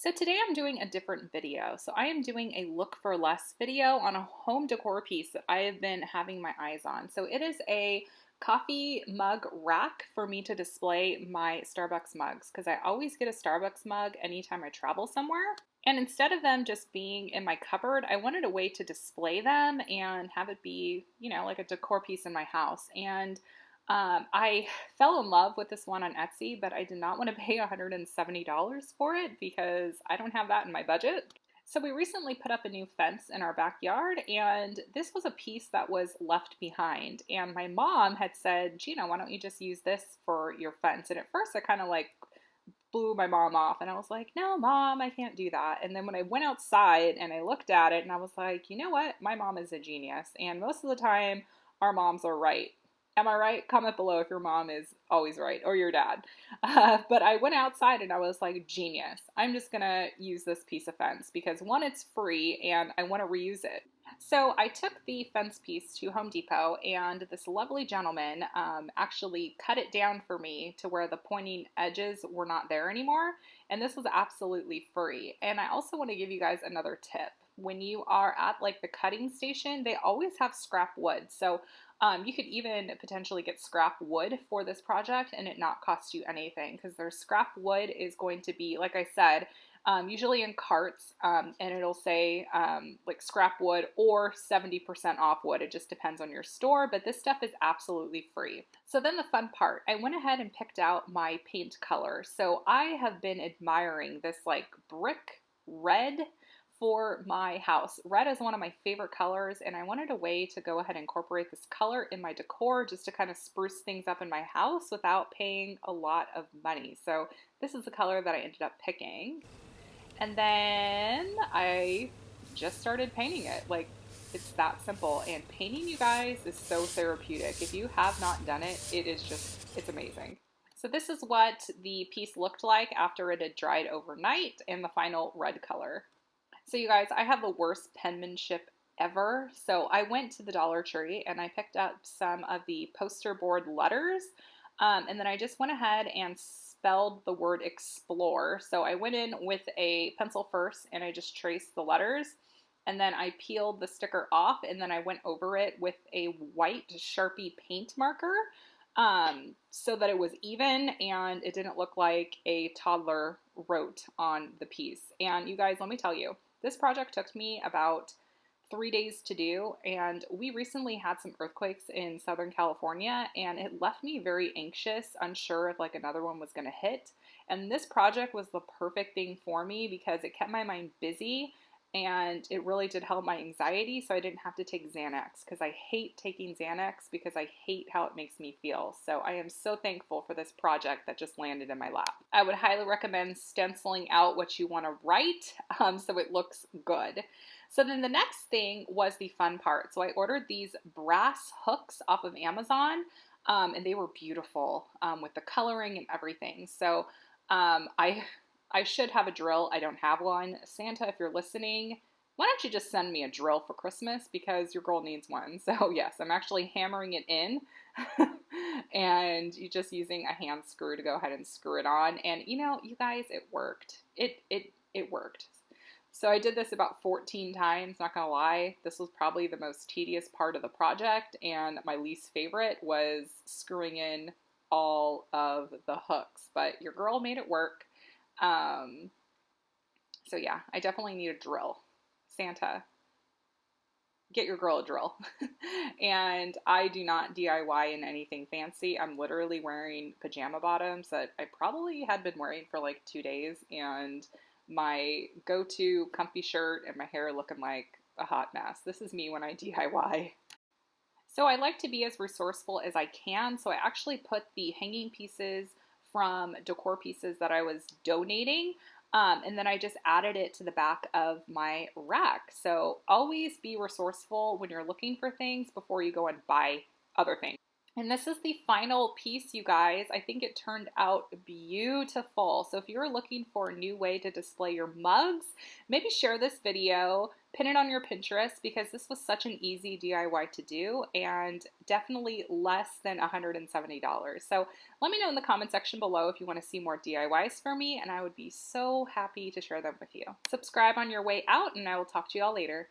So today I'm doing a different video. So I am doing a look for less video on a home decor piece that I have been having my eyes on. So it is a coffee mug rack for me to display my Starbucks mugs because I always get a Starbucks mug anytime I travel somewhere. And instead of them just being in my cupboard, I wanted a way to display them and have it be, like a decor piece in my house. And I fell in love with this one on Etsy, but I did not want to pay $170 for it because I don't have that in my budget. So we recently put up a new fence in our backyard, and this was a piece that was left behind. And my mom had said, Gina, why don't you just use this for your fence? And at first I kind of blew my mom off, and I was like, no, Mom, I can't do that. And then when I went outside and I looked at it and I was like, you know what? My mom is a genius. And most of the time, our moms are right. Am I right? Comment below if your mom is always right, or your dad. But I went outside and I was like, genius. I'm just going to use this piece of fence because one, it's free and I want to reuse it. So I took the fence piece to Home Depot, and this lovely gentleman actually cut it down for me to where the pointing edges were not there anymore. And this was absolutely free. And I also want to give you guys another tip. When you are at the cutting station, they always have scrap wood. So you could even potentially get scrap wood for this project and it not cost you anything, because their scrap wood is going to be, like I said, usually in carts, and it'll say scrap wood or 70% off wood. It just depends on your store, but this stuff is absolutely free. So then the fun part, I went ahead and picked out my paint color. So I have been admiring this brick red for my house. Red is one of my favorite colors, and I wanted a way to go ahead and incorporate this color in my decor just to kind of spruce things up in my house without paying a lot of money. So this is the color that I ended up picking. And then I just started painting it. It's that simple. And painting, you guys, is so therapeutic. If you have not done it, it's amazing. So this is what the piece looked like after it had dried overnight in the final red color. So you guys, I have the worst penmanship ever. So I went to the Dollar Tree and I picked up some of the poster board letters. And then I just went ahead and spelled the word explore. So I went in with a pencil first and I just traced the letters. And then I peeled the sticker off and then I went over it with a white Sharpie paint marker, so that it was even and it didn't look like a toddler wrote on the piece. And you guys, let me tell you, this project took me about 3 days to do, and we recently had some earthquakes in Southern California, and it left me very anxious, unsure if another one was going to hit. And this project was the perfect thing for me because it kept my mind busy and it really did help my anxiety, so I didn't have to take Xanax because I hate taking Xanax because I hate how it makes me feel. So I am so thankful for this project that just landed in my lap. I would highly recommend stenciling out what you want to write, so it looks good. So then the next thing was the fun part. So I ordered these brass hooks off of Amazon, and they were beautiful with the coloring and everything. So I should have a drill. I don't have one. Santa, if you're listening, why don't you just send me a drill for Christmas, because your girl needs one. So yes, I'm actually hammering it in and you're just using a hand screw to go ahead and screw it on. And you guys, it worked. It worked. So I did this about 14 times, not gonna lie. This was probably the most tedious part of the project, and my least favorite was screwing in all of the hooks, but your girl made it work. So yeah, I definitely need a drill. Santa, get your girl a drill. And I do not DIY in anything fancy. I'm literally wearing pajama bottoms that I probably had been wearing for 2 days, and my go-to comfy shirt and my hair looking like a hot mess. This is me when I DIY. So I like to be as resourceful as I can. So I actually put the hanging pieces from decor pieces that I was donating, and then I just added it to the back of my rack. So always be resourceful when you're looking for things before you go and buy other things. And this is the final piece, you guys. I think it turned out beautiful. So if you're looking for a new way to display your mugs, maybe share this video, pin it on your Pinterest, because this was such an easy DIY to do and definitely less than $170. So let me know in the comment section below if you want to see more DIYs for me, and I would be so happy to share them with you. Subscribe on your way out, and I will talk to you all later.